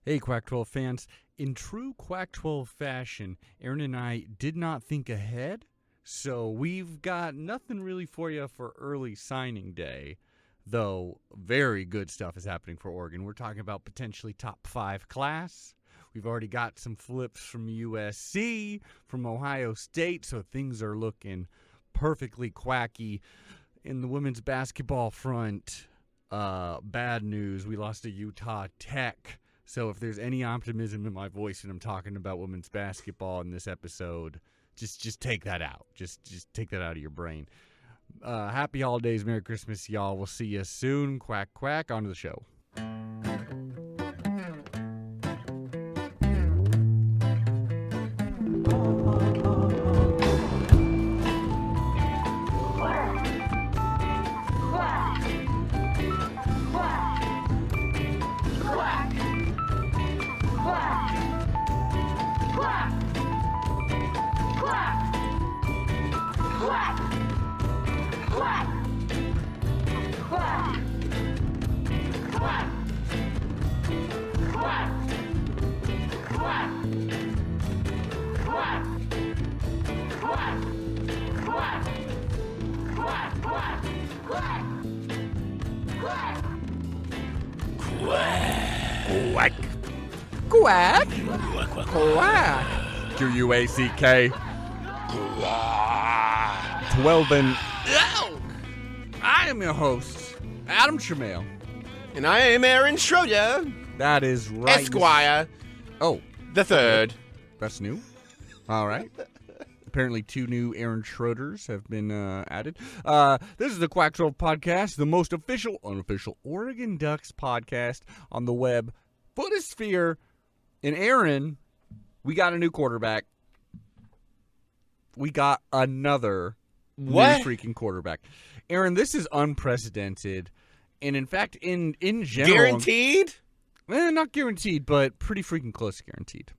Hey, Quack 12 fans. In true Quack 12 fashion, Aaron and I did not think ahead, so we've got nothing really for you for early signing day, though very good stuff is happening for Oregon. We're talking about potentially top 5 class. We've already got some flips from USC, from Ohio State, so things are looking perfectly quacky. In the women's basketball front, bad news. We lost to Utah Tech. So if there's any optimism in my voice when I'm talking about women's basketball in this episode, just take that out. Just take that out of your brain. Happy holidays, Merry Christmas, y'all. We'll see you soon. Quack, quack. On to the show. Quack. Quack. Quack. Q-U-A-C-K. 12 and... I am your host, Adam Tramiel. And I am Aaron Schroeder. That is right. Esquire. Oh. The third. That's new. All right. Apparently 2 new Aaron Schroeders have been added. This is the Quack 12 podcast, the most official, unofficial Oregon Ducks podcast on the web, Footosphere. And Aaron, we got a new quarterback. We got another new freaking quarterback. Aaron, this is unprecedented. And in fact, in general... Guaranteed? Not guaranteed, but pretty freaking close to guaranteed.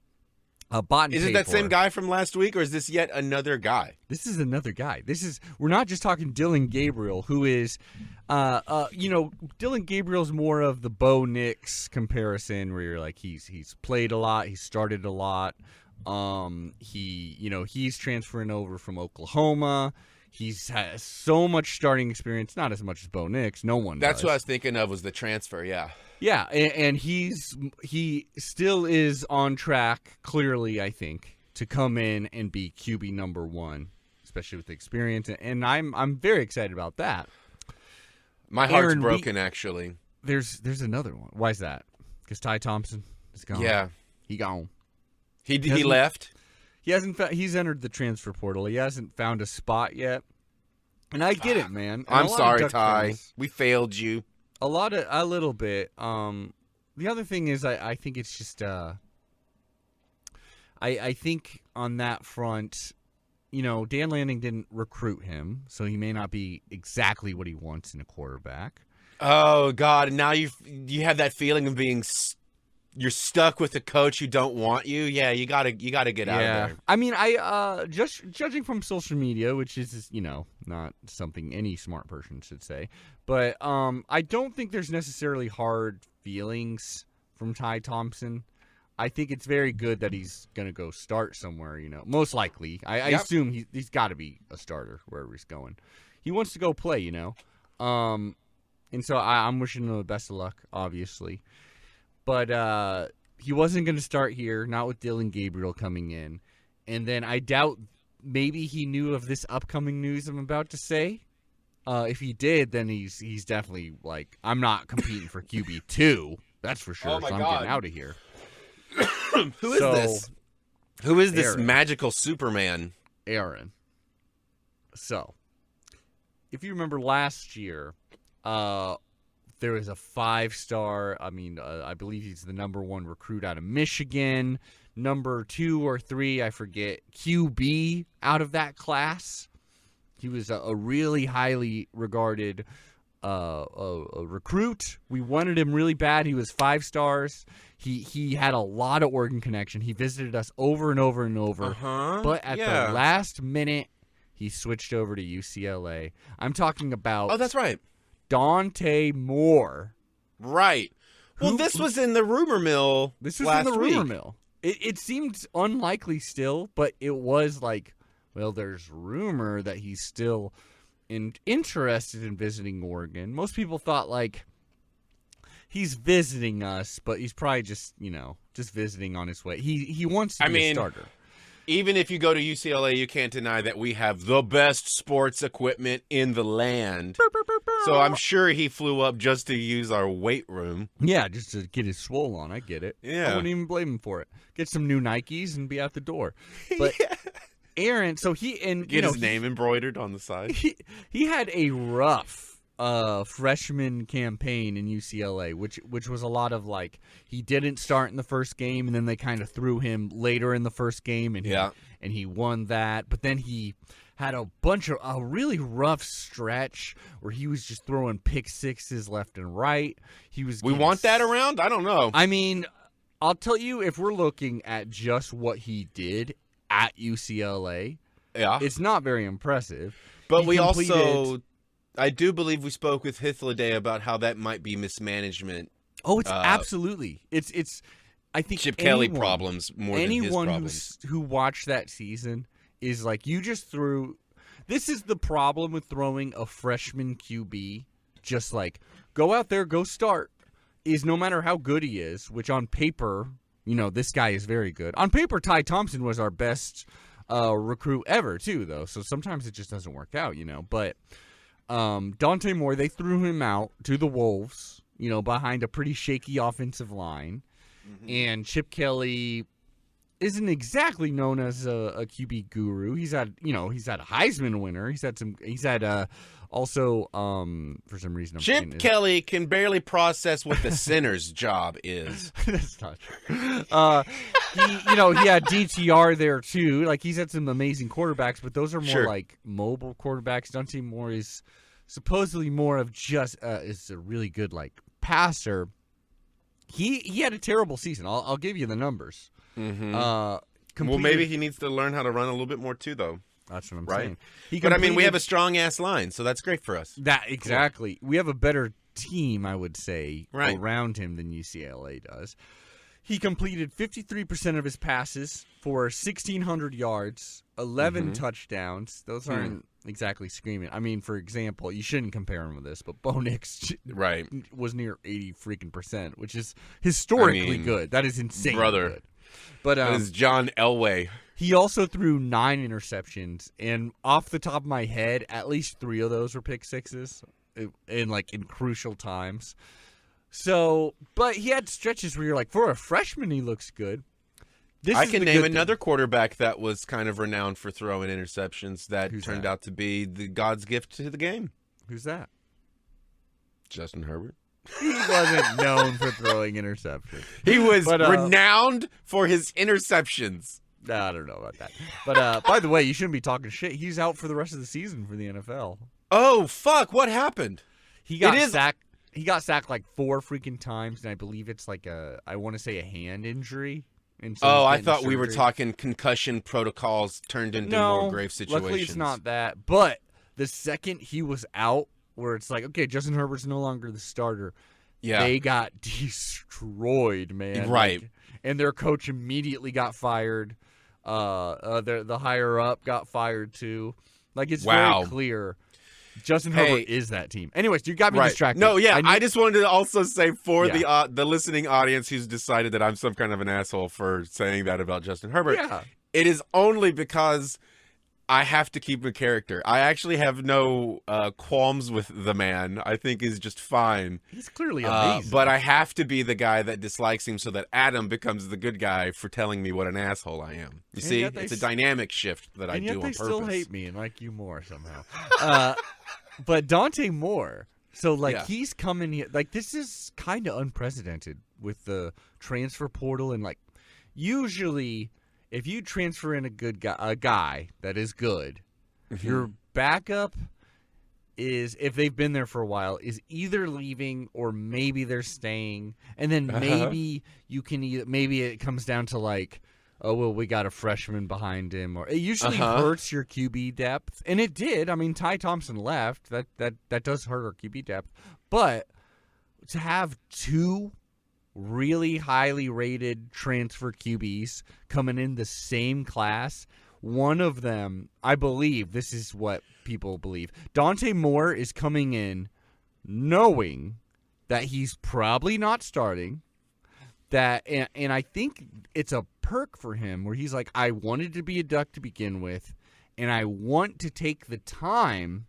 Is it that same guy from last week, or is this yet another guy? This is another guy. We're not just talking Dylan Gabriel, who is, Dylan Gabriel's more of the Bo Nix comparison, where you're like, he's played a lot, he's started a lot. He's transferring over from Oklahoma. He's has so much starting experience, not as much as Bo Nix. No one. That's does. what I was thinking of, was the transfer. Yeah. Yeah, and he still is on track, clearly, I think, to come in and be QB number 1, especially with the experience. And I'm very excited about that. My heart's broken, actually. There's another one. Why is that? Because Ty Thompson is gone. Yeah, he gone. He left. He hasn't. He's entered the transfer portal. He hasn't found a spot yet. And I get it, man. And I'm sorry, Ty. We failed you. A little bit. The other thing is, I think it's just, I think on that front, Dan Lanning didn't recruit him, so he may not be exactly what he wants in a quarterback. Oh God! And now you have that feeling of being you're stuck with a coach who don't want you. Yeah, you gotta get out of there. I mean, just judging from social media, which is not something any smart person should say, but I don't think there's necessarily hard feelings from Ty Thompson. I think it's very good that he's gonna go start somewhere. Most likely, I assume he's got to be a starter wherever he's going. He wants to go play, and so I'm wishing him the best of luck, obviously. But he wasn't going to start here, not with Dylan Gabriel coming in. And then I doubt maybe he knew of this upcoming news I'm about to say. If he did, then he's definitely like, I'm not competing for QB2. That's for sure. Oh my so I'm God. getting out of here. Who is this? Who is this Aaron. magical Superman? Aaron. So, if you remember last year, there was a 5-star, I believe he's the number 1 recruit out of Michigan, number 2 or 3, I forget, QB out of that class. He was a really highly regarded a recruit. We wanted him really bad. He was 5 stars. He had a lot of Oregon connection. He visited us over and over and over. But at the last minute, he switched over to UCLA. I'm talking about... Oh, that's right. Dante Moore. Right. Well, this was in the rumor mill. This was last in the rumor week. mill. It seemed unlikely still, but it was like, well, there's rumor that he's still interested in visiting Oregon. Most people thought like he's visiting us, but he's probably just visiting on his way. He wants to be a starter. Even if you go to UCLA, you can't deny that we have the best sports equipment in the land. So I'm sure he flew up just to use our weight room. Yeah, just to get his swole on. I get it. Yeah. I wouldn't even blame him for it. Get some new Nikes and be out the door. But Aaron, so get his name embroidered on the side. He had a rough freshman campaign in UCLA, which was a lot of like he didn't start in the first game, and then they kind of threw him later in the first game, and he won that. But then he had a really rough stretch where he was just throwing pick sixes left and right. We want that around? I don't know. I mean, I'll tell you, if we're looking at just what he did at UCLA, it's not very impressive. But I do believe we spoke with Hythloday about how that might be mismanagement. Oh, it's absolutely. It's. I think Chip Kelly problems more than his problems. Anyone who watched that season is like, you just threw. This is the problem with throwing a freshman QB. Just like, go out there, go start. Is no matter how good he is, which on paper, this guy is very good. On paper, Ty Thompson was our best recruit ever too, though. So sometimes it just doesn't work out, But. Dante Moore, they threw him out to the Wolves, behind a pretty shaky offensive line. Mm-hmm. And Chip Kelly isn't exactly known as a QB guru. He's had a Heisman winner. Also, for some reason, Chip Kelly can barely process what the sinner's job is. That's not true. He had DTR there too. Like, he's had some amazing quarterbacks, but those are more like mobile quarterbacks. Dante Moore is supposedly more of just is a really good like passer. He had a terrible season. I'll give you the numbers. Mm-hmm. Well, maybe he needs to learn how to run a little bit more too, though. That's what I'm saying. But I mean, we have a strong ass line, so that's great for us. That exactly. Cool. We have a better team, I would say, around him than UCLA does. He completed 53% of his passes for 1,600 yards, 11 touchdowns. Those aren't exactly screaming. I mean, for example, you shouldn't compare him with this, but Bo Nix was near 80%, which is historically good. That is insane good. But that is John Elway. He also threw 9 interceptions, and off the top of my head, at least 3 of those were pick sixes in crucial times. So, but he had stretches where you're like, for a freshman, he looks good. I can name another quarterback that was kind of renowned for throwing interceptions that turned out to be the God's gift to the game. Who's that? Justin Herbert. He wasn't known for throwing interceptions. He was renowned for his interceptions. I don't know about that. But by the way, you shouldn't be talking shit. He's out for the rest of the season for the NFL. Oh, fuck. What happened? He got sacked. He got sacked like 4 freaking times, and I believe it's like I want to say a hand injury. So I thought we were talking concussion protocols turned into more grave situations. Luckily it's not that. But the second he was out, where it's like, okay, Justin Herbert's no longer the starter. Yeah. They got destroyed, man. Right. And their coach immediately got fired. The higher up got fired too. Like, it's very clear. Justin Herbert is that team. Anyways, you got me distracted. No, yeah, I just wanted to also say for the listening audience who's decided that I'm some kind of an asshole for saying that about Justin Herbert, it is only because I have to keep a character. I actually have no qualms with the man. I think he's just fine. He's clearly amazing. But I have to be the guy that dislikes him so that Adam becomes the good guy for telling me what an asshole I am. You see? It's a dynamic shift that I do on purpose. And yet they still hate me and like you more somehow. But Dante Moore, so he's coming here. Like, this is kind of unprecedented with the transfer portal. And like, usually if you transfer in a guy that is good, your backup is, if they've been there for a while, is either leaving or maybe they're staying. And then maybe you can maybe it comes down to like, oh, well, we got a freshman behind him. Or it usually hurts your QB depth. And it did. I mean, Ty Thompson left. That does hurt our QB depth. But to have 2 really highly rated transfer QBs coming in the same class. One of them, I believe, this is what people believe, Dante Moore is coming in knowing that he's probably not starting. And I think it's a perk for him where he's like, I wanted to be a Duck to begin with, and I want to take the time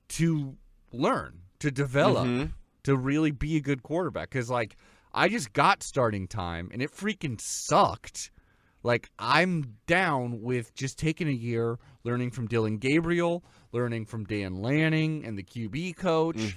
to learn, to develop, to really be a good quarterback. Because, like, I just got starting time, and it freaking sucked. Like, I'm down with just taking a year, learning from Dylan Gabriel, learning from Dan Lanning and the QB coach,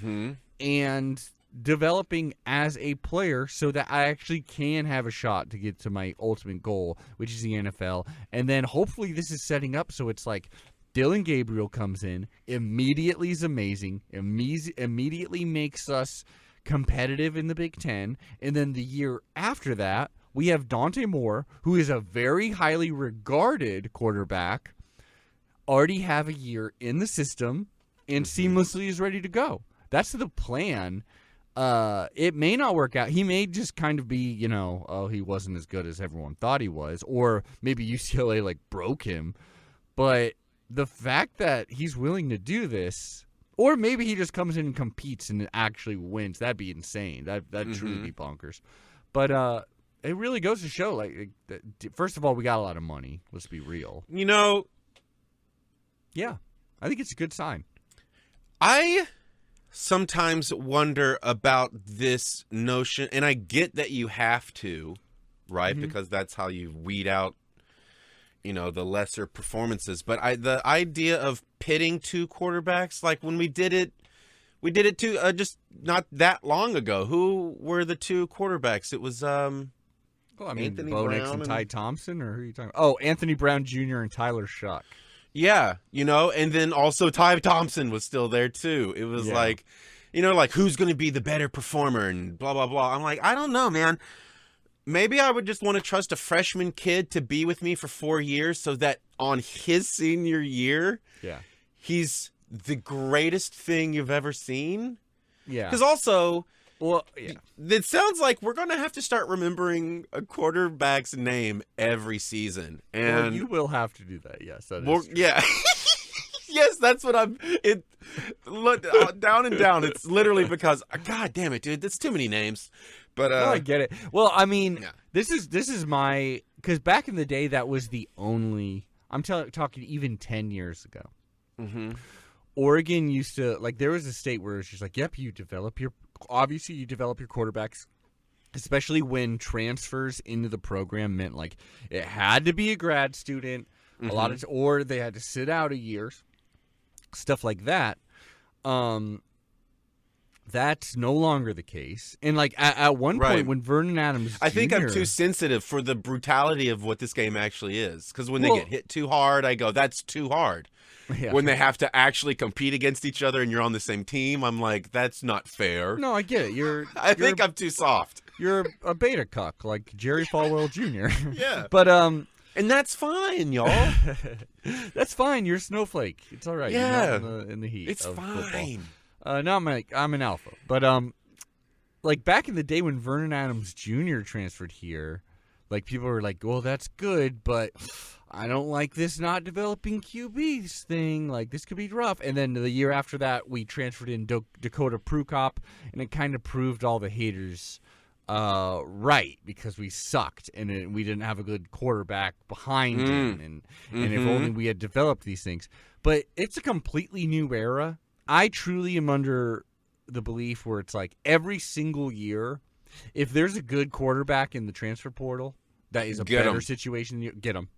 and developing as a player so that I actually can have a shot to get to my ultimate goal, which is the NFL. And then hopefully this is setting up so it's like Dylan Gabriel comes in, immediately is amazing, immediately makes us competitive in the Big Ten. And then the year after that, we have Dante Moore, who is a very highly regarded quarterback, already have a year in the system and seamlessly is ready to go. That's the plan. It may not work out. He may just kind of be, he wasn't as good as everyone thought he was, or maybe UCLA broke him. But the fact that he's willing to do this, or maybe he just comes in and competes and actually wins, that'd be insane. That'd truly be bonkers. But it really goes to show, first of all, we got a lot of money. Let's be real. Yeah, I think it's a good sign. I sometimes wonder about this notion, and I get that you have to, right? Because that's how you weed out, the lesser performances. But the idea of pitting two quarterbacks, like when we did it just not that long ago. Who were the two quarterbacks? It was Anthony Bo Nix and Ty Thompson, or who are you talking about? Oh, Anthony Brown Jr. and Tyler Shuck. Yeah, and then also Ty Thompson was still there too. It was who's going to be the better performer and blah, blah, blah. I'm like, I don't know, man. Maybe I would just want to trust a freshman kid to be with me for 4 years so that on his senior year, he's the greatest thing you've ever seen. Yeah. Because also, it sounds like we're going to have to start remembering a quarterback's name every season. And you will have to do that, yes. That is true. Yeah. Yes, that's what down and down. It's literally because, God damn it, dude, that's too many names. But no, I get it. Well, I mean, this is my, because back in the day, that was the only, I'm talking even 10 years ago. Oregon used to, there was a state where it's just yep, you develop your quarterbacks, especially when transfers into the program meant it had to be a grad student, or they had to sit out a year, stuff like that. That's no longer the case. And at one point when Vernon Adams I think I'm too sensitive for the brutality of what this game actually is. Because when they get hit too hard, I go, that's too hard. Yeah. When they have to actually compete against each other and you're on the same team, I'm like, that's not fair. No, I get it. I think I'm too soft. You're a beta cuck, like Jerry Falwell Jr. Yeah. But and that's fine, y'all. That's fine. You're a snowflake. It's all right. Yeah. You're not in the heat. It's of fine. Football. No, I'm an alpha. But back in the day when Vernon Adams Jr. transferred here, people were like, well, that's good, but I don't like this not developing QBs thing. This could be rough. And then the year after that, we transferred in Dakota Prukop, and it kind of proved all the haters right, because we sucked and we didn't have a good quarterback behind him, and if only we had developed these things. But it's a completely new era. I truly am under the belief where it's every single year, if there's a good quarterback in the transfer portal that is a better situation, get him.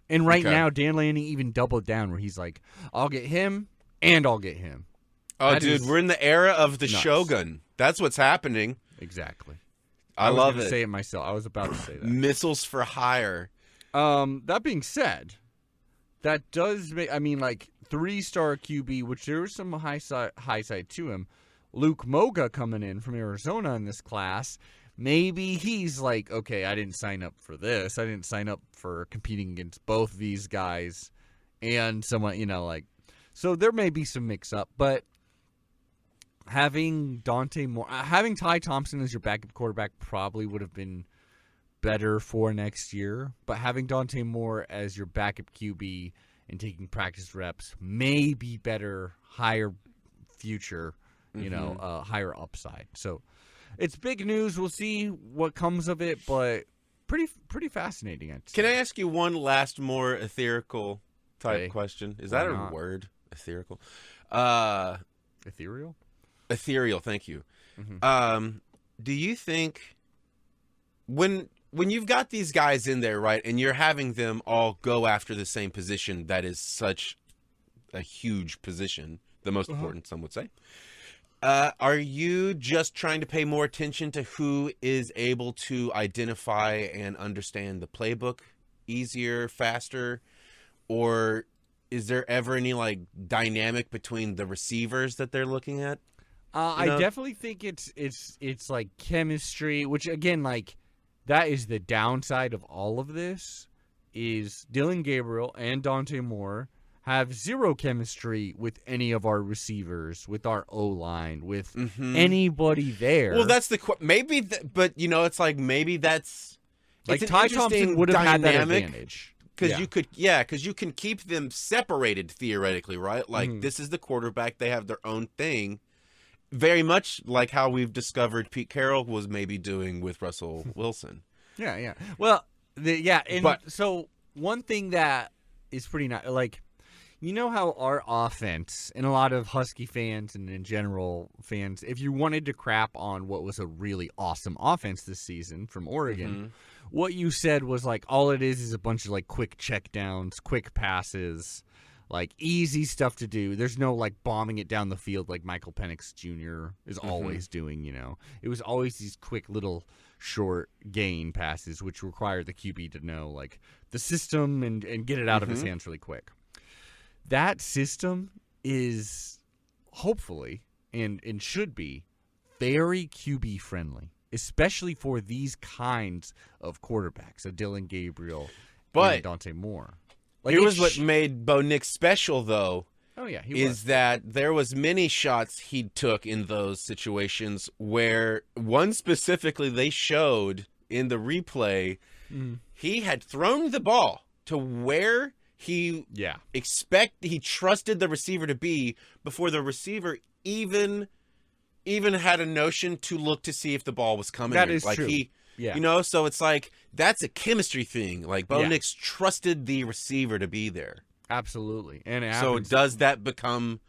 And right now, Dan Lanning even doubled down where he's like, I'll get him and I'll get him. Oh, that dude, we're in the era of the nuts. Shogun. That's what's happening. Exactly. I love it. Say it myself. I was about to say that. Missiles for hire. That being said, that does make, 3-star QB, which there was some high side to him. Luke Moga coming in from Arizona in this class. Maybe he's okay, I didn't sign up for this. I didn't sign up for competing against both these guys and someone, so there may be some mix up, but having Dante Moore, having Ty Thompson as your backup quarterback probably would have been better for next year. But having Dante Moore as your backup QB and taking practice reps may be better, higher future, higher upside. So it's big news. We'll see what comes of it, but pretty fascinating. Can I ask you one last more etherical type question? Is that a word? Etherical? Ethereal? Ethereal, thank you. Mm-hmm. Do you think when you've got these guys in there, right, and you're having them all go after the same position that is such a huge position, the most important, some would say, are you just trying to pay more attention to who is able to identify and understand the playbook easier, faster, or is there ever any like dynamic between the receivers that they're looking at? I definitely think it's like chemistry, which again, like that is the downside of all of this. Is Dillon Gabriel and Dante Moore have zero chemistry with any of our receivers, with our O-line, with anybody there. Well, that's the maybe, but it's like maybe that's like Ty Thompson would have had that advantage because you can keep them separated theoretically, right? Like this is the quarterback; they have their own thing, very much like how we've discovered Pete Carroll was maybe doing with Russell Wilson. Yeah. Well, so one thing that is pretty nice, like. You know how our offense, and a lot of Husky fans and in general fans, if you wanted to crap on what was a really awesome offense this season from Oregon, what you said was like all it is a bunch of like quick checkdowns, quick passes, like easy stuff to do. There's no like bombing it down the field like Michael Penix Jr. is always doing, It was always these quick little short gain passes which require the QB to know like the system and get it out of his hands really quick. That system is hopefully and should be very QB friendly, especially for these kinds of quarterbacks, so Dillon Gabriel and Dante Moore. Like here was what made Bo Nix special, though. Oh yeah, that there was many shots he took in those situations where one specifically they showed in the replay, he had thrown the ball to where he trusted the receiver to be before the receiver even had a notion to look to see if the ball was coming. That is like true. So it's like that's a chemistry thing. Like Bo Nix trusted the receiver to be there. Absolutely. And so does that become,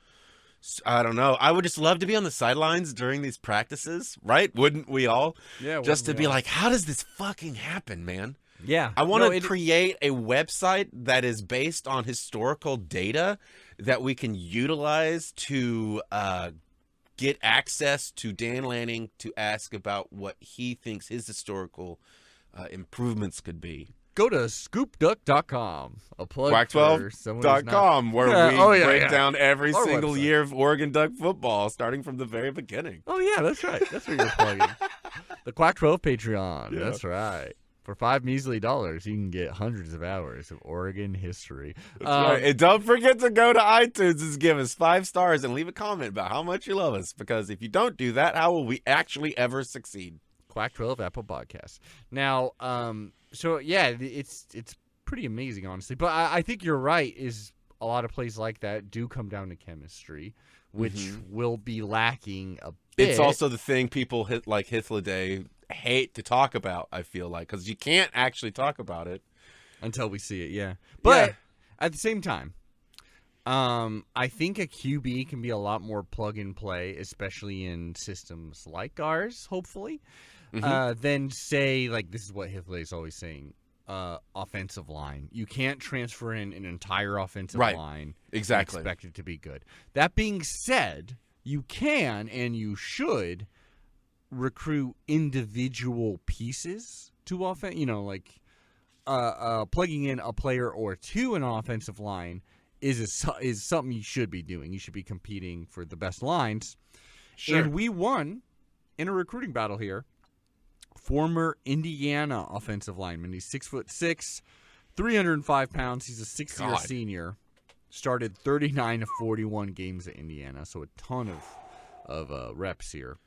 I don't know. I would just love to be on the sidelines during these practices, right? Wouldn't we all? Yeah. Just to be like, how does this fucking happen, man? Yeah. I want to create a website that is based on historical data that we can utilize to get access to Dan Lanning to ask about what he thinks his historical improvements could be. Go to scoopduck.com. A plug Quack12.com where we break down every single year of Oregon Duck football starting from the very beginning. Oh, yeah, that's right. That's what you're plugging. The Quack12 Patreon. Yeah. That's right. For $5 measly, you can get hundreds of hours of Oregon history. That's right. And don't forget to go to iTunes and give us 5 stars and leave a comment about how much you love us. Because if you don't do that, how will we actually ever succeed? Quack12 Apple Podcasts. Now, it's pretty amazing, honestly. But I think you're right. Is a lot of plays like that do come down to chemistry, which will be lacking a bit. It's also the thing people like Hythloday hate to talk about, I feel like, because you can't actually talk about it until we see it. Yeah, but at the same time, I think a QB can be a lot more plug and play, especially in systems like ours, hopefully, than say, like, this is what Hythloday is always saying, offensive line. You can't transfer in an entire offensive line and expect it to be good. That being said, you can and you should recruit individual pieces to offense, plugging in a player or two in an offensive line is something you should be doing. You should be competing for the best lines. Sure. And we won in a recruiting battle here. Former Indiana offensive lineman. He's 6'6", 305 pounds. He's a 6-year senior. Started 39 of 41 games at Indiana, so a ton reps here.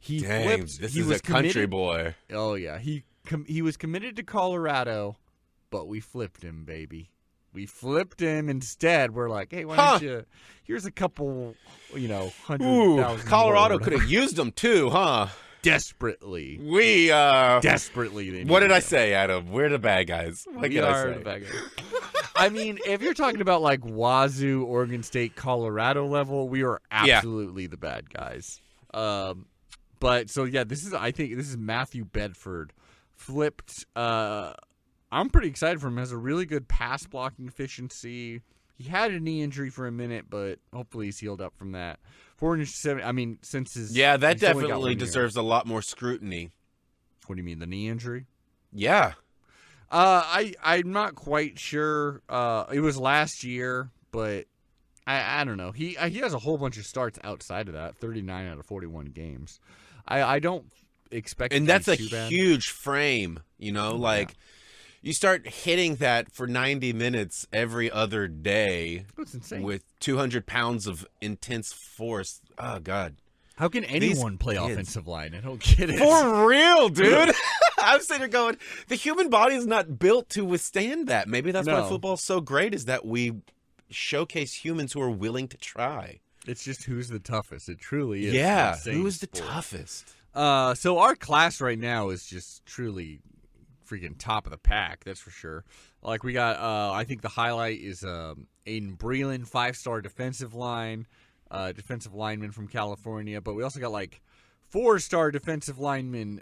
This is a country boy. Oh yeah, he was committed to Colorado, but we flipped him, baby. We flipped him instead. We're like, hey, why don't you? Here's a couple, $100,000. Colorado could have used him too, huh? Desperately. Desperately. What did I say, Adam? We're the bad guys. What can I say? The bad guys. I mean, if you're talking about like Wazoo, Oregon State, Colorado level, we are absolutely the bad guys. But so yeah, I think this is Matthew Bedford flipped. I'm pretty excited for him. He has a really good pass blocking efficiency. He had a knee injury for a minute, but hopefully he's healed up from that. 470. I mean, since his that definitely deserves a lot more scrutiny. What do you mean, the knee injury? Yeah. I'm not quite sure. It was last year, but I don't know. He has a whole bunch of starts outside of that. 39 out of 41 games. I don't expect. And that's a bad. huge frame. You start hitting that for 90 minutes every other day. That's insane. With 200 pounds of intense force. Oh, God. How can anyone play offensive line? I don't get it. For real, dude. I'm sitting here going, the human body is not built to withstand that. Maybe that's why football's so great, is that we showcase humans who are willing to try. It's just who's the toughest. It truly is. Yeah, who is the toughest? So our class right now is just truly freaking top of the pack, that's for sure. Like we got, I think the highlight is Aiden Breland, 5-star defensive lineman from California. But we also got like 4-star defensive lineman.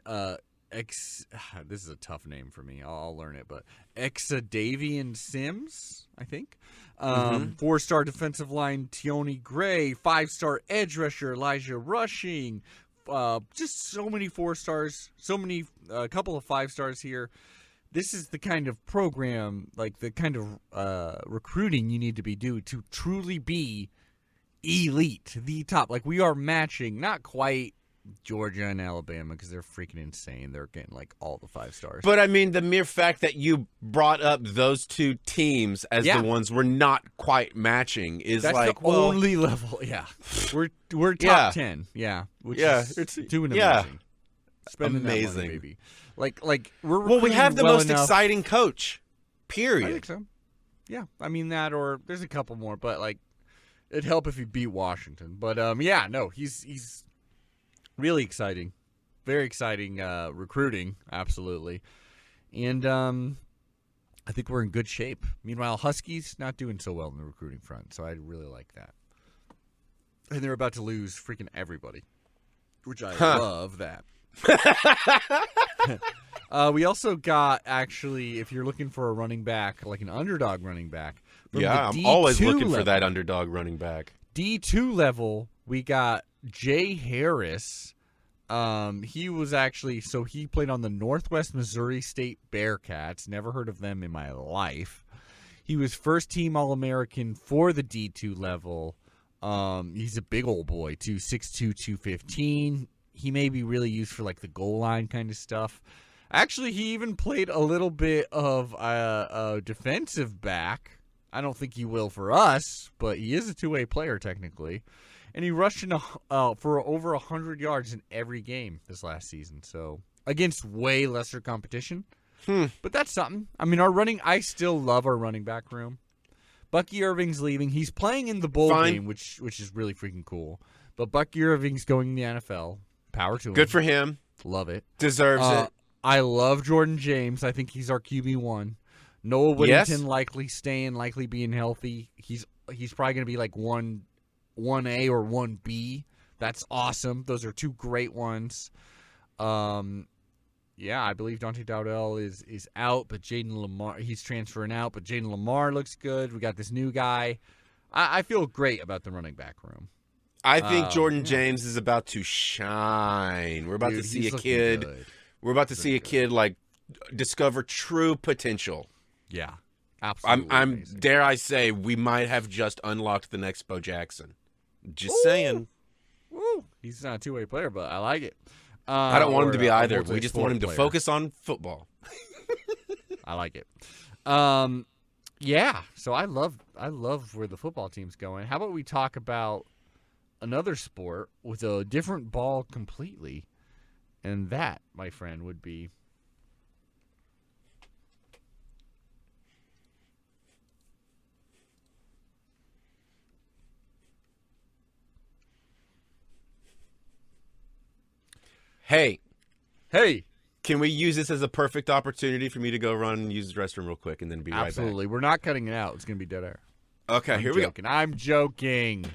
This is a tough name for me. I'll learn it, but Exadavian Sims, I think. 4-star defensive line Tioni Gray, 5-star edge rusher Elijah Rushing. Just so many 4 stars, a couple of 5 stars here. This is the kind of program, like the kind of recruiting you need to be doing to truly be elite, the top. Like we are matching, not quite Georgia and Alabama because they're freaking insane. They're getting like all the 5 stars. But I mean, the mere fact that you brought up those two teams as the ones we're not quite matching is that's like the only level. Yeah, we're top 10. Yeah, which is it's doing amazing. Spending amazing, that money, baby. Like we're we have the most exciting coach. Period. I think so. Yeah, I mean that, or there's a couple more, but like it'd help if he beat Washington. But he's really exciting, very exciting recruiting, absolutely, and I think we're in good shape. Meanwhile, Huskies not doing so well in the recruiting front, so I really like that. And they're about to lose freaking everybody, which I love that. We also got, actually, if you're looking for a running back, like an underdog running back. I'm always looking for that underdog running back. D2 level, we got Jay Harris. He was actually, so he played on the Northwest Missouri State Bearcats. Never heard of them in my life. He was first team All-American for the D2 level. He's a big old boy, too, 6'2", 215. He may be really used for like the goal line kind of stuff. Actually, he even played a little bit of a defensive back. I don't think he will for us, but he is a two-way player technically. And he rushed for over 100 yards in every game this last season. So against way lesser competition. But that's something. I mean, I still love our running back room. Bucky Irving's leaving. He's playing in the bowl game, which is really freaking cool. But Bucky Irving's going to the NFL. Power to him. Good for him. Love it. Deserves it. I love Jordan James. I think he's our QB1. Noah Whittington likely staying, likely being healthy. He's probably going to be like 1A or 1B. That's awesome. Those are two great ones. I believe Dante Dowdell is out, but Jaden Lamar, he's transferring out, but Jaden Lamar looks good. We got this new guy. I feel great about the running back room. I think Jordan James is about to shine. We're about to see a kid. Good. We're about to see a kid like discover true potential. Yeah, absolutely. Dare I say, we might have just unlocked the next Bo Jackson. Just saying. Woo. He's not a two-way player, but I like it. I don't want him to be either. We just want him to focus on football. I like it. So I love where the football team's going. How about we talk about another sport with a different ball completely. And that, my friend, would be Hey. Can we use this as a perfect opportunity for me to go run and use the restroom real quick and then be right back? Absolutely. We're not cutting it out. It's going to be dead air. Okay, here we go. I'm joking.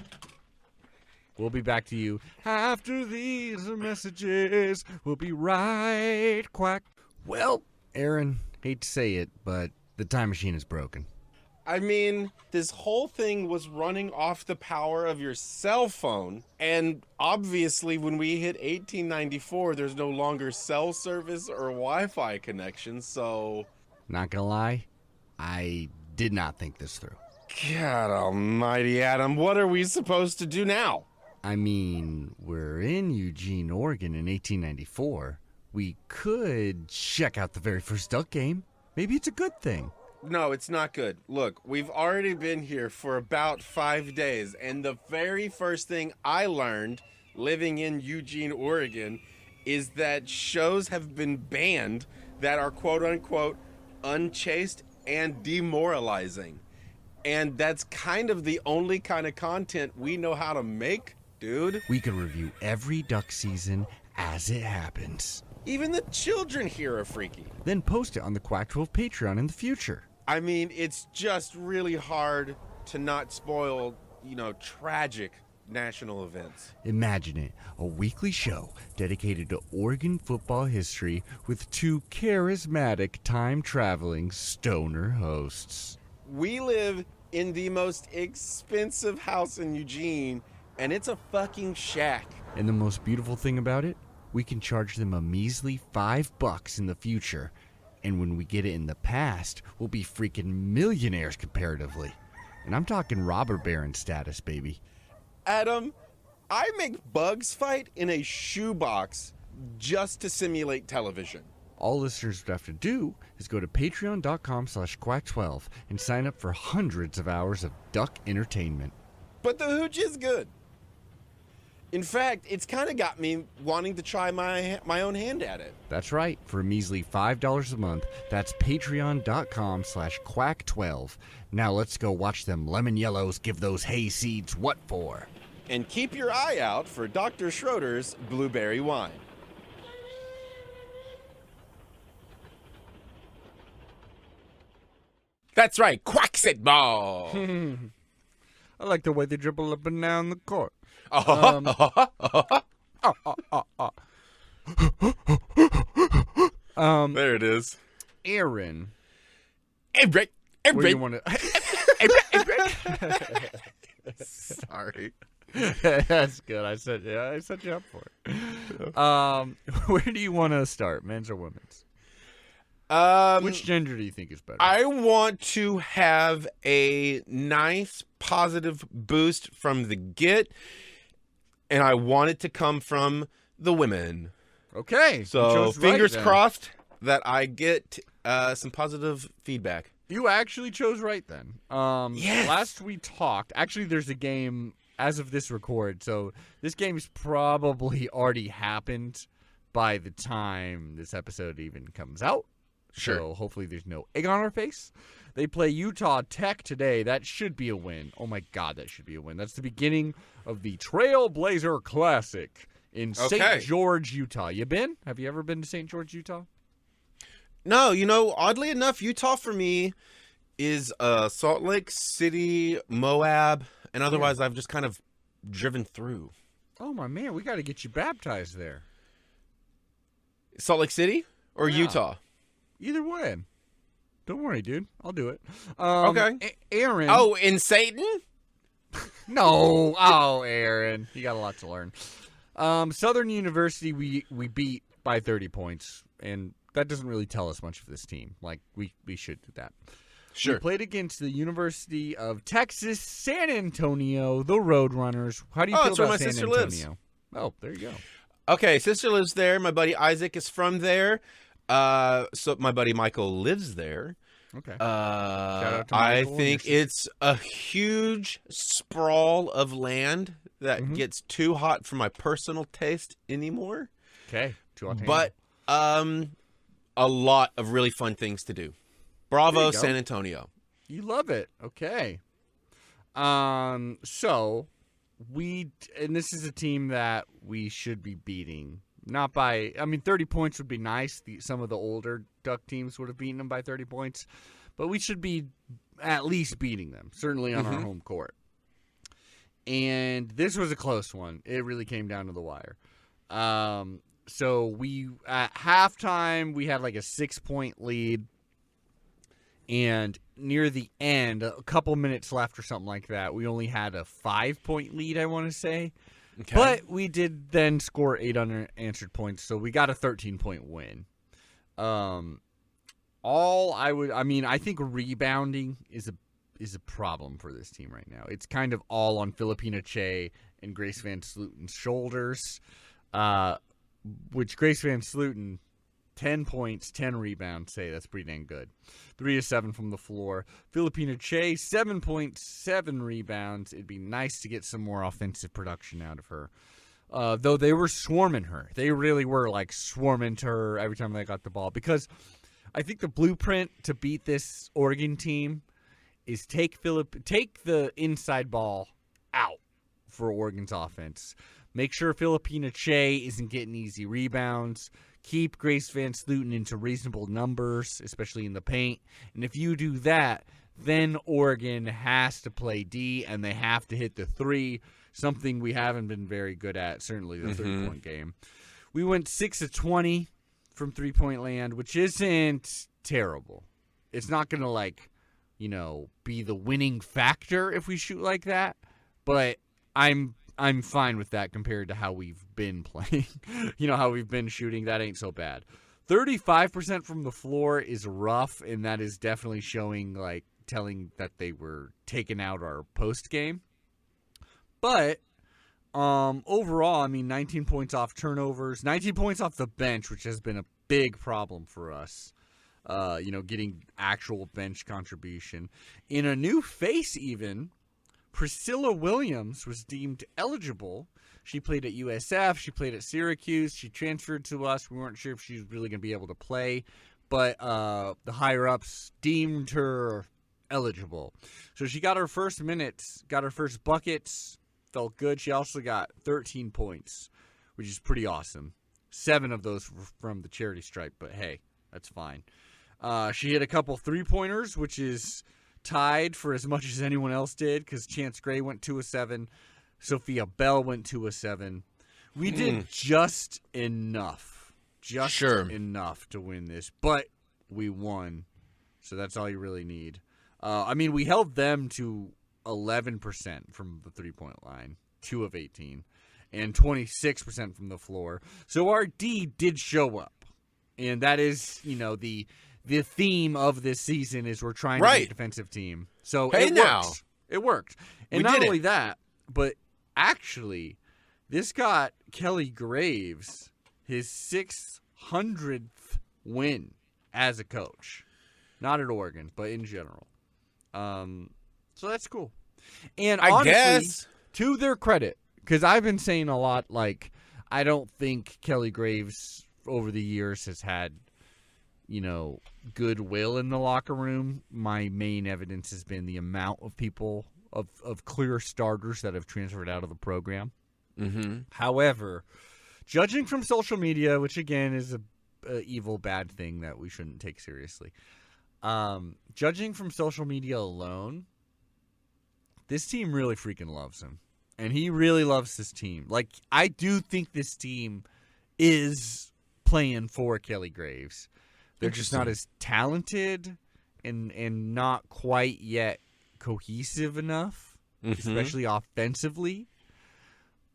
We'll be back to you after these messages. We'll be right quack. Well, Aaron, hate to say it, but the time machine is broken. I mean, this whole thing was running off the power of your cell phone. And obviously, when we hit 1894, there's no longer cell service or Wi-Fi connection, so... Not gonna lie, I did not think this through. God almighty, Adam, what are we supposed to do now? I mean, we're in Eugene, Oregon in 1894. We could check out the very first duck game. Maybe it's a good thing. No, it's not good. Look, we've already been here for about 5 days, and the very first thing I learned living in Eugene, Oregon, is that shows have been banned that are quote-unquote unchaste and demoralizing. And that's kind of the only kind of content we know how to make, dude. We could review every duck season as it happens. Even the children here are freaky. Then post it on the Quack 12 Patreon in the future. I mean, it's just really hard to not spoil, tragic national events. Imagine it, a weekly show dedicated to Oregon football history with 2 charismatic time-traveling stoner hosts. We live in the most expensive house in Eugene, and it's a fucking shack. And the most beautiful thing about it? We can charge them a measly $5 in the future. And when we get it in the past, we'll be freaking millionaires comparatively. And I'm talking robber baron status, baby. Adam, I make bugs fight in a shoebox just to simulate television. All listeners would have to do is go to patreon.com/quack12 and sign up for hundreds of hours of duck entertainment. But the hooch is good. In fact, it's kind of got me wanting to try my own hand at it. That's right. For a measly $5 a month, that's patreon.com/quack12. Now let's go watch them lemon yellows give those hay seeds what for. And keep your eye out for Dr. Schroeder's blueberry wine. That's right, Quacksit Ball. I like the way they dribble up and down the court. There it is. Aaron. Hey, Rick. Where do you want to... Sorry. That's good. I set you up for it. Where do you want to start, men's or women's? Which gender do you think is better? I want to have a nice positive boost from the get, and I want it to come from the women. Okay. So fingers crossed that I get some positive feedback. You actually chose right then. Yes. Last we talked, actually there's a game as of this record, so this game's probably already happened by the time this episode even comes out. Sure. So hopefully there's no egg on our face. They play Utah Tech today. That should be a win. Oh my God, that should be a win. That's the beginning of the Trailblazer Classic in St. George, Utah. You been? Have you ever been to St. George, Utah? No, oddly enough, Utah for me is Salt Lake City, Moab, and otherwise I've just kind of driven through. Oh my man, we got to get you baptized there. Salt Lake City or Utah? Either way. Don't worry, dude. I'll do it. Okay. Aaron. Oh, in Satan? No. Oh, Aaron. You got a lot to learn. Southern University, we beat by 30 points, and that doesn't really tell us much of this team. Like, we should do that. Sure. We played against the University of Texas, San Antonio, the Roadrunners. How do you feel about San Antonio? Lives. Oh, there you go. Okay, sister lives there. My buddy Isaac is from there. So my buddy Michael lives there. Okay. I think it's a huge sprawl of land that gets too hot for my personal taste anymore. Okay. Too hot. But a lot of really fun things to do. Bravo, San Antonio. You love it. Okay. So and this is a team that we should be beating. Not by, 30 points would be nice. Some of the older Duck teams would have beaten them by 30 points. But we should be at least beating them, certainly on our home court. And this was a close one. It really came down to the wire. So at halftime, we had like a 6-point lead. And near the end, a couple minutes left or something like that, we only had a 5-point lead, I want to say. Okay. But we did then score 8 unanswered points, so we got a 13-point win. I think rebounding is a problem for this team right now. It's kind of all on Filipina Che and Grace Van Sluten's shoulders, which Grace Van Sluten, 10 points, 10 rebounds, that's pretty dang good. 3 of 7 from the floor. Filipina Che, 7 points, 7 rebounds. It'd be nice to get some more offensive production out of her. Though they were swarming her. They really were like swarming to her every time they got the ball. Because I think the blueprint to beat this Oregon team is take the inside ball out for Oregon's offense. Make sure Filipina Che isn't getting easy rebounds. Keep Grace Van Sluten into reasonable numbers, especially in the paint. And if you do that, then Oregon has to play D, and they have to hit the 3, something we haven't been very good at, certainly the 3-point game. We went 6 of 20 from 3-point land, which isn't terrible. It's not going to, be the winning factor if we shoot like that, but I'm fine with that compared to how we've been playing. How we've been shooting. That ain't so bad. 35% from the floor is rough, and that is definitely telling that they were taking out our post game. But overall, 19 points off turnovers, 19 points off the bench, which has been a big problem for us. Getting actual bench contribution. In a new face even, Priscilla Williams was deemed eligible. She played at USF. She played at Syracuse. She transferred to us. We weren't sure if she was really going to be able to play, but the higher-ups deemed her eligible. So she got her first minutes, got her first buckets, felt good. She also got 13 points, which is pretty awesome. 7 of those were from the charity stripe, but hey, that's fine. She hit a couple three-pointers, which is tied for as much as anyone else did because Chance Gray went 2 of 7. Sophia Bell went 2 of 7. We did just enough. Enough to win this, but we won. So that's all you really need. We held them to 11% from the three-point line, 2 of 18, and 26% from the floor. So our D did show up. And that is, the theme of this season is we're trying to be a defensive team. So it worked. And not only that, but actually, this got Kelly Graves his 600th win as a coach. Not at Oregon, but in general. So that's cool. And honestly, I guess, to their credit, because I've been saying a lot, I don't think Kelly Graves over the years has had, goodwill in the locker room. My main evidence has been the amount of people, of clear starters that have transferred out of the program. Mm-hmm. However, judging from social media, which again is a evil, bad thing that we shouldn't take seriously, judging from social media alone, this team really freaking loves him. And he really loves this team. I do think this team is playing for Kelly Graves. They're just not as talented and not quite yet cohesive enough, especially offensively.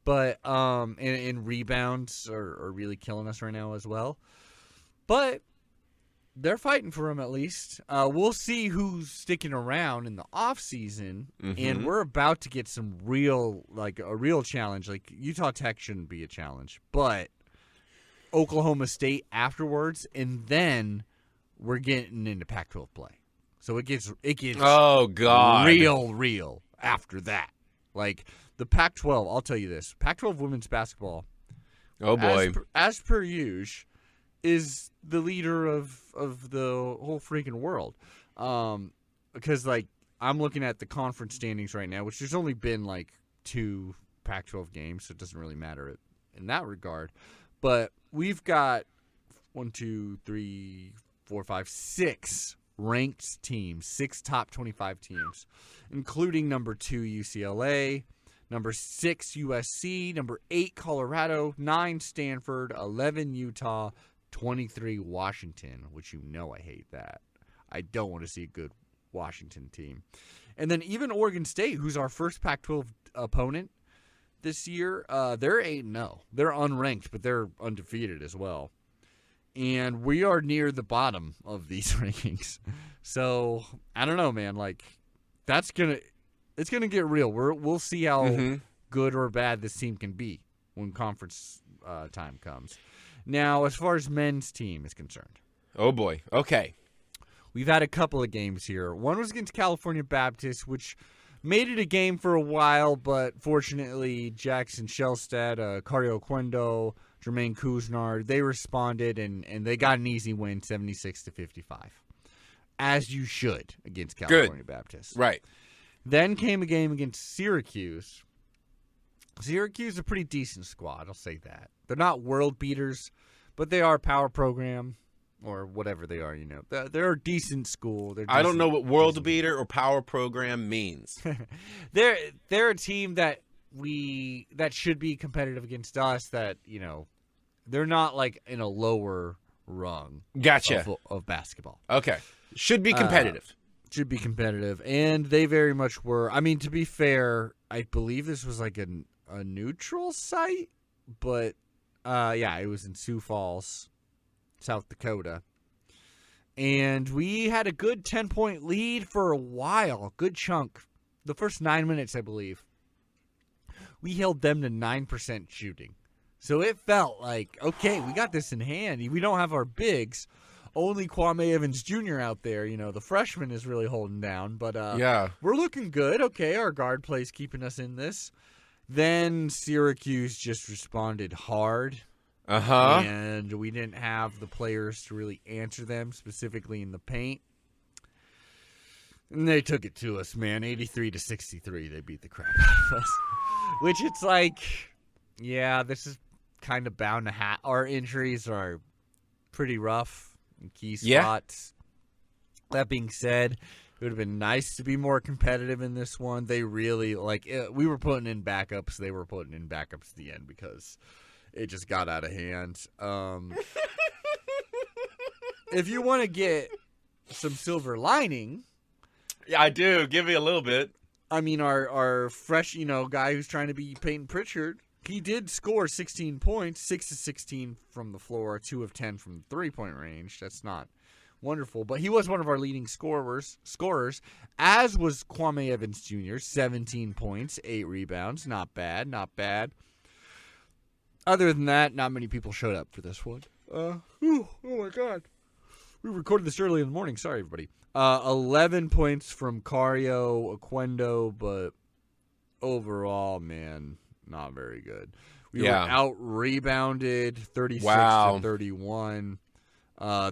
But and rebounds are really killing us right now as well. But they're fighting for him at least. We'll see who's sticking around in the offseason, and we're about to get some a real challenge. Utah Tech shouldn't be a challenge, but Oklahoma State afterwards, and then we're getting into Pac-12 play. So it gets oh god real after that. Like the Pac-12, I'll tell you this: Pac-12 women's basketball. Oh boy, as per usual, is the leader of the whole freaking world. Because like I'm looking at the conference standings right now, which there's only been like 2 Pac-12 games, so it doesn't really matter in that regard. But we've got 6 ranked teams, 6 top 25 teams, including number 2 UCLA, number 6 USC, number 8 Colorado, 9 Stanford, 11 Utah, 23 Washington, which I hate that. I don't want to see a good Washington team. And then even Oregon State, who's our first Pac-12 opponent this year, they're 8-0. They're unranked, but they're undefeated as well. And we are near the bottom of these rankings. So, I don't know, man. Like, it's going to get real. We'll see how good or bad this team can be when conference time comes. Now, as far as men's team is concerned. Oh, boy. Okay. We've had a couple of games here. One was against California Baptist, which made it a game for a while, but fortunately, Jackson Shellstad, Cario Oquendo, Jermaine Couisnard, they responded, and they got an easy win, 76-55. As you should against California Baptist. Right. Then came a game against Syracuse. Syracuse is a pretty decent squad, I'll say that. They're not world beaters, but they are a power program. Or whatever they are, They're a decent school. I don't know what world beater or power program means. They're a team that should be competitive against us. That they're not like in a lower rung. Gotcha. Of basketball. Okay, should be competitive. And they very much were. I mean, to be fair, I believe this was like a neutral site, but it was in Sioux Falls, South Dakota. And we had a good 10-point lead for a while, a good chunk. The first 9 minutes, I believe. We held them to 9% shooting. So it felt like, okay, we got this in hand. We don't have our bigs. Only Kwame Evans Jr. out there. The freshman is really holding down. But we're looking good. Okay, our guard play's keeping us in this. Then Syracuse just responded hard. And we didn't have the players to really answer them, specifically in the paint. And they took it to us, man. 83-63, they beat the crap out of us. Which it's like, yeah, this is kind of bound to happen. Our injuries are pretty rough in key spots. That being said, it would have been nice to be more competitive in this one. They really, we were putting in backups. They were putting in backups at the end because it just got out of hand. If you want to get some silver lining. Yeah, I do. Give me a little bit. I mean, our fresh, guy who's trying to be Peyton Pritchard, he did score 16 points, 6 of 16 from the floor, 2 of 10 from the 3-point range. That's not wonderful, but he was one of our leading scorers, as was Kwame Evans Jr., 17 points, 8 rebounds. Not bad. Other than that, not many people showed up for this one. Oh my God. We recorded this early in the morning. Sorry, everybody. 11 points from Cario Oquendo, but overall, man, not very good. We were out-rebounded 36-31.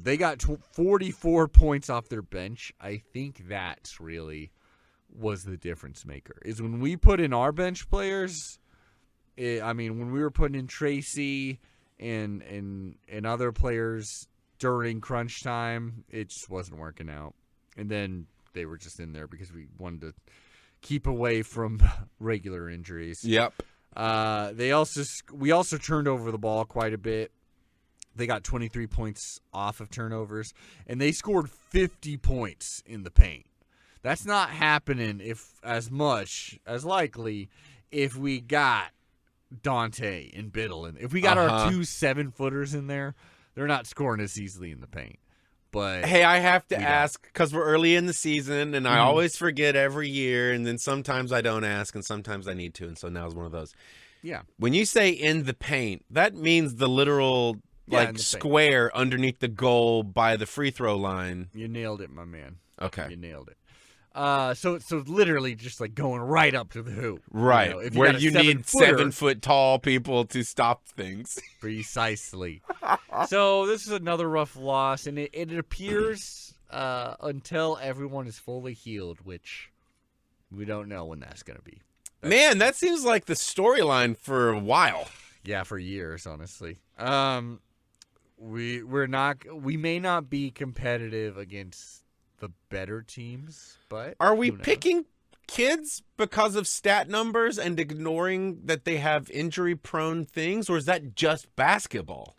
They got 44 points off their bench. I think that's really was the difference maker, is when we put in our bench players. When we were putting in Tracy and other players during crunch time, it just wasn't working out. And then they were just in there because we wanted to keep away from regular injuries. Yep. We also turned over the ball quite a bit. They got 23 points off of turnovers, and they scored 50 points in the paint. That's not happening as much as likely if we got Dante and Biddle, and if we got our 2 7-footers in there, they're not scoring as easily in the paint. But hey, I have to ask because we're early in the season, and I always forget every year, and then sometimes I don't ask, and sometimes I need to, and so now's one of those. Yeah. When you say in the paint, that means the literal like square underneath the goal by the free throw line. You nailed it, my man. Okay. You nailed it. So literally just like going right up to the hoop. Right. You know, where you need 7 foot tall people to stop things. Precisely. So this is another rough loss, and it appears until everyone is fully healed, which we don't know when that's going to be. Man, that seems like the storyline for a while. Yeah, for years, honestly. We may not be competitive against the better teams, but are we picking kids because of stat numbers and ignoring that they have injury-prone things, or is that just basketball?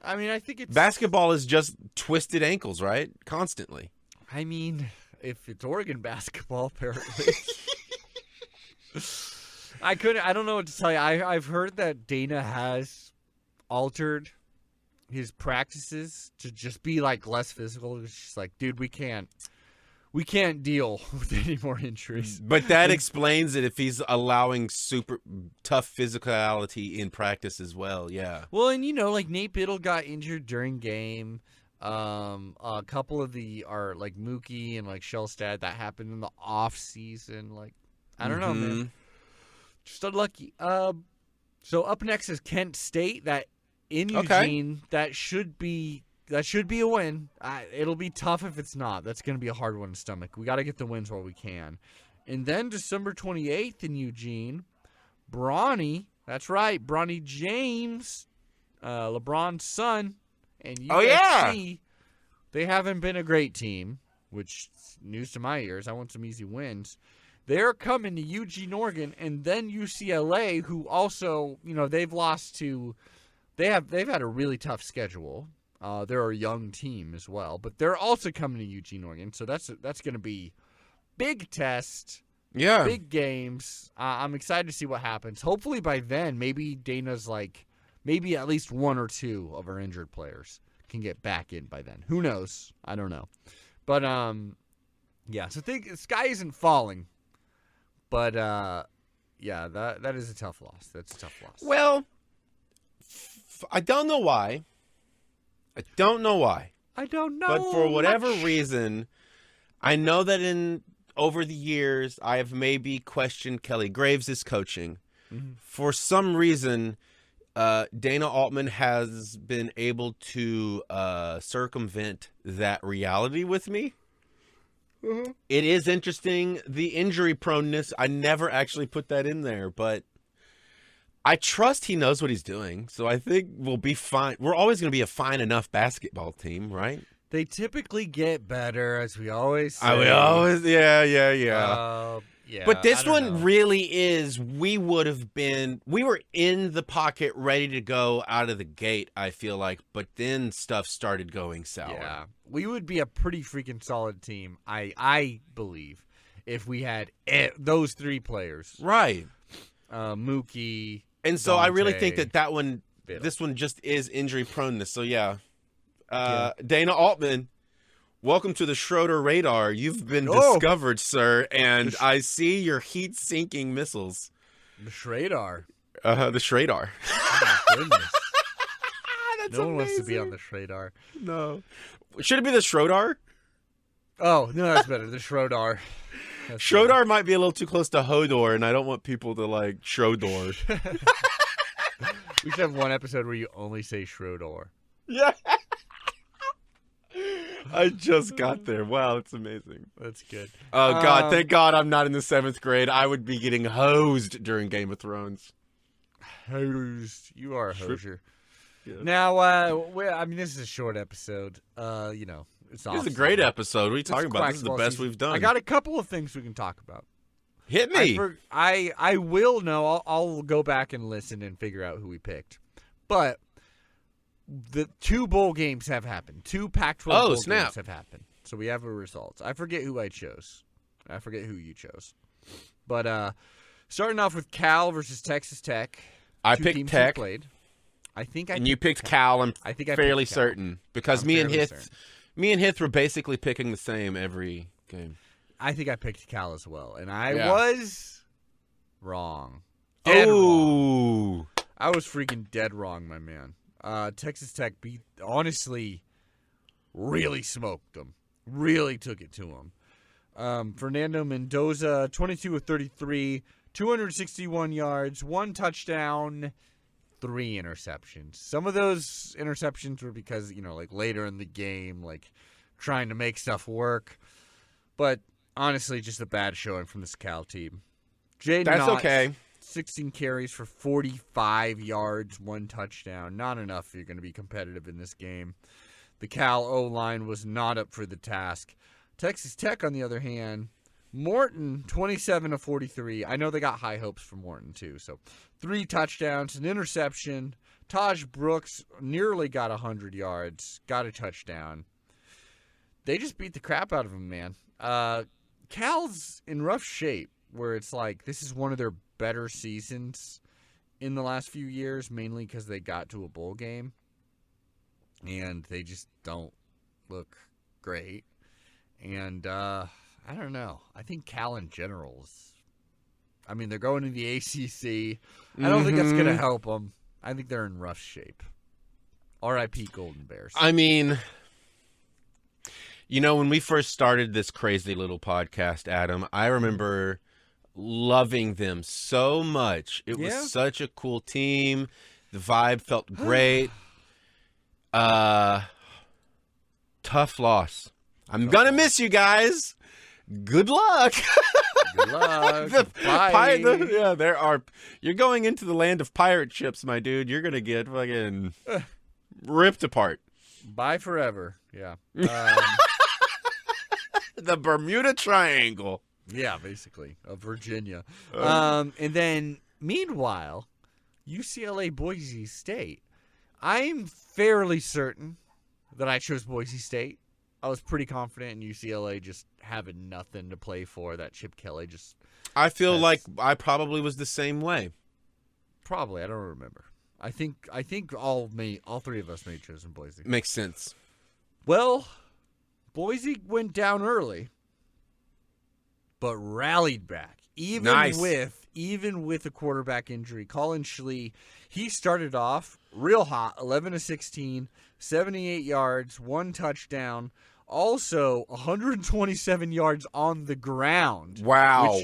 I mean, I think it's basketball is just twisted ankles, right? Constantly. I mean, if it's Oregon basketball, apparently. I don't know what to tell you. I've heard that Dana has altered his practices to just be like less physical. It's just like, dude, we can't deal with any more injuries. But that explains it if he's allowing super tough physicality in practice as well. Yeah. Well, and like Nate Biddle got injured during game. A couple of like Mookie and like Shellstad, that happened in the off season. Like, I don't know, man. Just unlucky. So up next is Kent State. That in Eugene, that should be a win. It'll be tough if it's not. That's going to be a hard one to stomach. We got to get the wins while we can. And then December 28th in Eugene, Bronny. That's right, Bronny James, LeBron's son, and USC. They haven't been a great team, which is news to my ears. I want some easy wins. They're coming to Eugene, Oregon, and then UCLA, who also, they've lost to. They've had a really tough schedule. They're a young team as well, but they're also coming to Eugene, Oregon. So that's going to be big test. Yeah, big games. I'm excited to see what happens. Hopefully by then, maybe Dana's maybe at least 1 or 2 of our injured players can get back in by then. Who knows? I don't know. But yeah. So the sky isn't falling. But yeah, that is a tough loss. That's a tough loss. Well, I don't know why. I don't know. But for whatever reason, I know that over the years, I have maybe questioned Kelly Graves' coaching. Mm-hmm. For some reason, Dana Altman has been able to circumvent that reality with me. Mm-hmm. It is interesting. The injury proneness, I never actually put that in there, but I trust he knows what he's doing, so I think we'll be fine. We're always going to be a fine enough basketball team, right? They typically get better, as we always say. Yeah. Yeah. But this one really is, we were in the pocket ready to go out of the gate, I feel like, but then stuff started going sour. Yeah. We would be a pretty freaking solid team, I believe, if we had those 3 players. Right. Mookie. And so Dante, I really think this one just is injury proneness. So yeah. Dana Altman, welcome to the Schroeder radar. You've been discovered, sir, and I see your heat-sinking missiles. The Schradar. The Schradar. Oh, my goodness. That's no one amazing. wants to be on the Schradar. No. Should it be the Schrodar? Oh, no, that's better. The Schrodar. Schrodar might be a little too close to Hodor, and I don't want people to like Schrodor. We should have one episode where you only say Schrodor. Yeah. I just got there. Wow, it's amazing. That's good. Oh, God. Thank God I'm not in the 7th grade. I would be getting hosed during Game of Thrones. Hosed. You are a hosier. Yeah. Now, I mean, this is a short episode. It's a great episode. What are you talking about? This is the best season. we've done. I got a couple of things we can talk about. Hit me. I will know. I'll go back and listen and figure out who we picked. But the 2 bowl games have happened. 2 Pac-12 bowl games have happened. So we have a results. I forget who I chose. I forget who you chose. But starting off with Cal versus Texas Tech. I picked Tech. Played. You picked Cal. I'm fairly Cal. certain because me and Hith were basically picking the same every game. I think I picked Cal as well, and I was wrong. Oh, I was freaking dead wrong, my man. Texas Tech honestly, really smoked them. Really took it to them. Fernando Mendoza, 22 of 33, 261 yards, 1 touchdown, 3 interceptions. Some of those interceptions were because, like later in the game, like trying to make stuff work. But honestly, just a bad showing from this Cal team. That's okay. 16 carries for 45 yards, 1 touchdown. Not enough if you're going to be competitive in this game. The Cal O-line was not up for the task. Texas Tech, on the other hand, Morton, 27 of 43. I know they got high hopes for Morton, too. So 3 touchdowns, an interception. Taj Brooks nearly got 100 yards, got a touchdown. They just beat the crap out of him, man. Cal's in rough shape, where it's like this is one of their better seasons in the last few years, mainly because they got to a bowl game. And they just don't look great. And I don't know. I think Cal in general is... I mean, they're going to the ACC. I don't think that's going to help them. I think they're in rough shape. R.I.P. Golden Bears. I mean, when we first started this crazy little podcast, Adam, I remember loving them so much. It was such a cool team. The vibe felt great. Tough loss. I'm going to miss you guys. Good luck. Good luck. You're going into the land of pirate ships, my dude. You're going to get fucking ripped apart. Bye forever. Yeah. The Bermuda Triangle. Yeah, basically. Of Virginia. And then, meanwhile, UCLA Boise State. I'm fairly certain that I chose Boise State. I was pretty confident in UCLA just having nothing to play for. That Chip Kelly just... I feel like I probably was the same way. Probably. I don't remember. I think all 3 of us may have chosen Boise. Makes sense. Well, Boise went down early, but rallied back. Even with a quarterback injury. Colin Schlee, he started off real hot, 11 of 16, 78 yards, 1 touchdown, also 127 yards on the ground. Wow.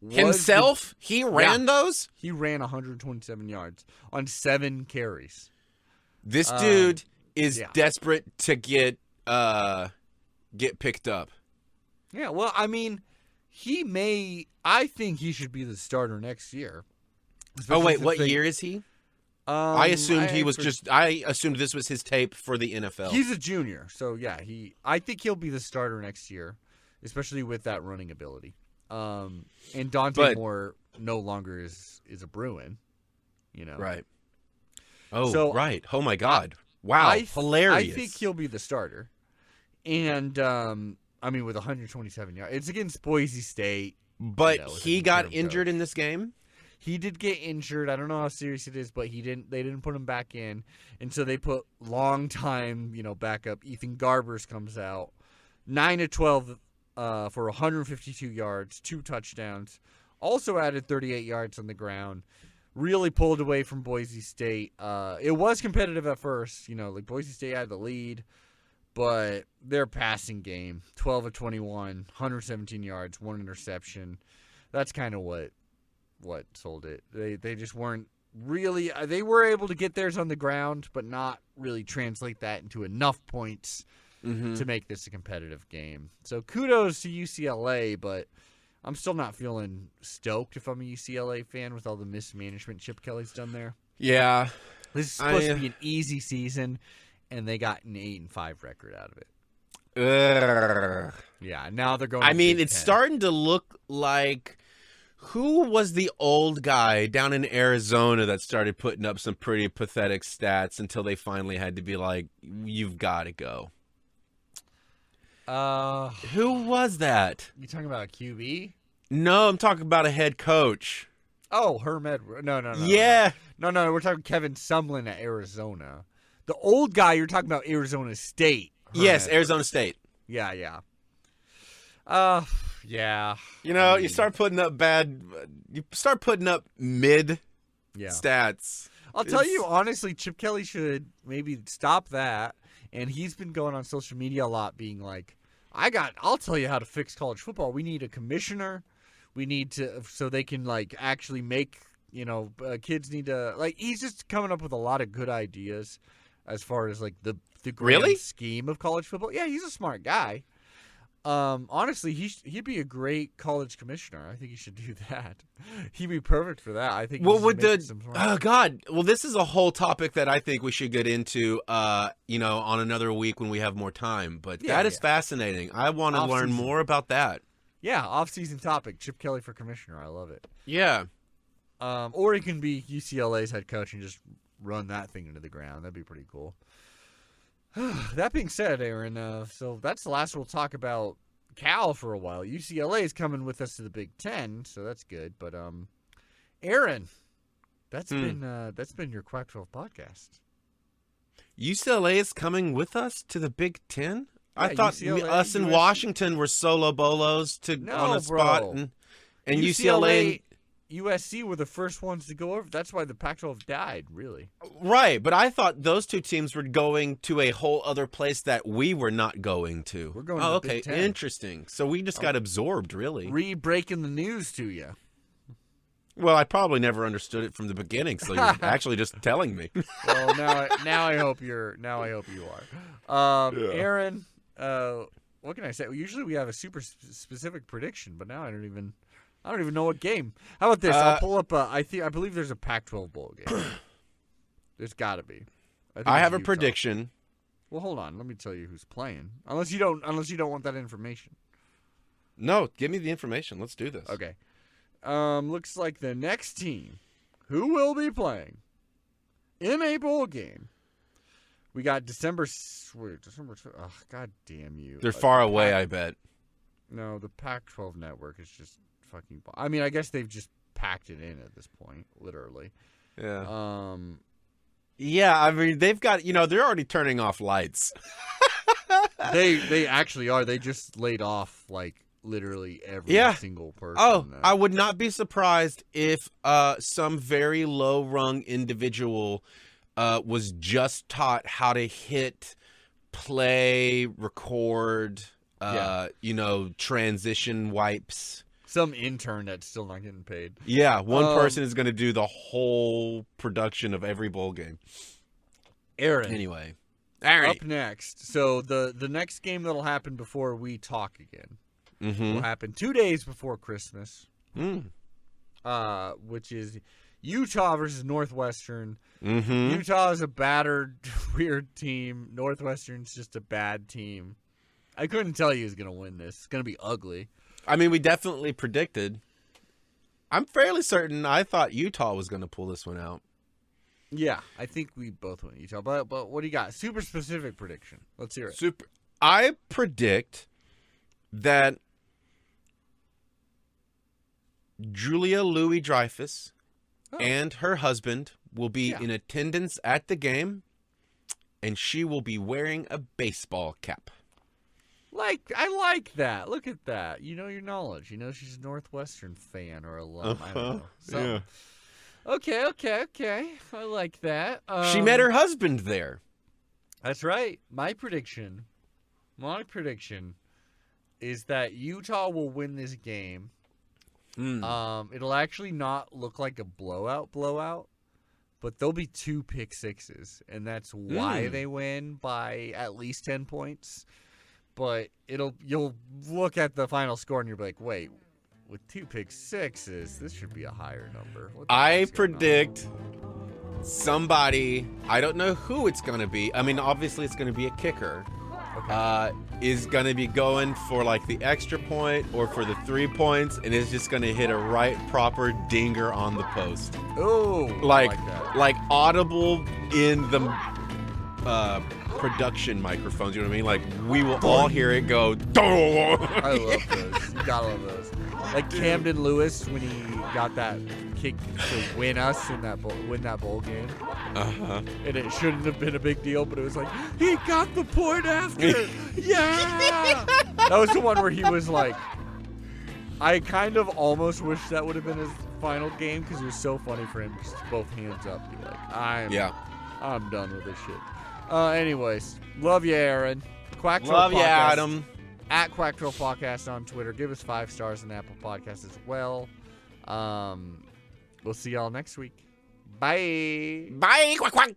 Himself? He ran those? He ran 127 yards on 7 carries. This dude is desperate to get picked up. Yeah, well, I mean, I think he should be the starter next year. Oh, wait, what year is he? I assumed I assumed this was his tape for the NFL. He's a junior, so yeah, I think he'll be the starter next year, especially with that running ability. And Dante Moore no longer is a Bruin, Right. Oh, right. Oh my God. Wow. Hilarious. I think he'll be the starter. And with 127 yards, it's against Boise State. But he got injured in this game? He did get injured. I don't know how serious it is, but they didn't put him back in. And so they put long-time, backup. Ethan Garbers comes out. 9 of 12 for 152 yards, 2 touchdowns. Also added 38 yards on the ground. Really pulled away from Boise State. It was competitive at first. Boise State had the lead. But their passing game, 12 of 21, 117 yards, 1 interception. That's kind of what sold it. They just weren't really – they were able to get theirs on the ground, but not really translate that into enough points to make this a competitive game. So kudos to UCLA, but I'm still not feeling stoked if I'm a UCLA fan with all the mismanagement Chip Kelly's done there. Yeah. This is supposed to be an easy season. And they got an 8-5 record out of it. Yeah, now they're going. It's starting to look like who was the old guy down in Arizona that started putting up some pretty pathetic stats until they finally had to be like, "You've got to go." Who was that? You talking about a QB? No, I'm talking about a head coach. Oh, Herm Edwards. No. Yeah. No. We're talking Kevin Sumlin at Arizona. The old guy, you're talking about Arizona State. Yes, Arizona State. Yeah. Yeah. You start putting up mid stats. I'll tell you honestly, Chip Kelly should maybe stop that. And he's been going on social media a lot, being like, I'll tell you how to fix college football. We need a commissioner. We need to, so they can like actually make, kids need to, like, he's just coming up with a lot of good ideas as far as like the grand scheme of college football. Yeah, he's a smart guy. Honestly, he'd be a great college commissioner. I think he should do that. He'd be perfect for that. I think. Well, well, this is a whole topic that I think we should get into, on another week when we have more time. But that is fascinating. I want to learn more about that. Yeah, off-season topic. Chip Kelly for commissioner. I love it. Yeah. Or he can be UCLA's head coach and just run that thing into the ground. That'd be pretty cool. That being said, Aaron, so that's the last we'll talk about Cal for a while. UCLA is coming with us to the Big Ten, so that's good. But Aaron, that's been your Quack-12 podcast. UCLA is coming with us to the Big Ten? Yeah, I thought UCLA, us in Washington were solo bolos on a spot, and UCLA. USC were the first ones to go over. That's why the Pac-12 died, really. Right, but I thought those two teams were going to a whole other place that we were not going to. We're going to the Big Ten. Interesting. So we just got absorbed, really. Re-breaking the news to you. Well, I probably never understood it from the beginning, so you're actually just telling me. Well, now I hope you are. Aaron, what can I say? Usually we have a super specific prediction, but now I don't even know what game. How about this? I'll pull up. I believe there's a Pac-12 bowl game. There's got to be. I have a prediction. Well, hold on. Let me tell you who's playing. Unless you don't want that information. No, give me the information. Let's do this. Okay. Looks like the next team who will be playing in a bowl game. We got December. Oh, God damn you! They're far away. I bet. No, the Pac-12 network is just fucking. I mean, I guess they've just packed it in at this point, literally. Yeah. Yeah, I mean, they've got, they're already turning off lights. They actually are. They just laid off like literally every single person. Oh, I would not be surprised if some very low-rung individual was just taught how to hit play, record, transition wipes. Some intern that's still not getting paid. Yeah, one person is going to do the whole production of every bowl game. Aaron. Anyway. Up next. So the next game that'll happen before we talk again will happen 2 days before Christmas, which is Utah versus Northwestern. Utah is a battered, weird team. Northwestern's just a bad team. I couldn't tell you who's going to win this. It's going to be ugly. I mean, we definitely predicted. I'm fairly certain I thought Utah was going to pull this one out. Yeah, I think we both went Utah. But what do you got? Super specific prediction. Let's hear it. I predict that Julia Louis-Dreyfus and her husband will be in attendance at the and she will be wearing a baseball cap. I like that. Look at that. You know your knowledge. You know she's a Northwestern fan or alum. I don't know. So, okay. I like that. She met her husband there. That's right. My prediction is that Utah will win this game. It'll actually not look like a blowout, but there'll be 2 pick sixes, and that's why they win by at least 10 points. But you'll look at the final score and you'll be like, wait, with 2 pick sixes, this should be a higher number. I predict somebody, I don't know who it's going to be. I mean, obviously it's going to be a kicker. Okay. Is going to be going for like the extra point or for the 3 points, and is just going to hit a right proper dinger on the post. Oh, like audible in the production microphones, you know what I mean? Like, we will all hear it go. I love those. You gotta love those. Like Camden Lewis when he got that kick to win us in win that bowl game. And it shouldn't have been a big deal, but it was like, he got the point after. Yeah. That was the one where he was like, I kind of almost wish that would have been his final game because it was so funny for him just both hands up, be like, I'm done with this shit. Anyways, love you, Aaron. Quack Troll love Podcast, you, Adam. At Quack Troll Podcast on Twitter. Give us 5 stars on Apple Podcasts as well. We'll see y'all next week. Bye. Bye. Quack, quack.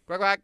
Quack, quack.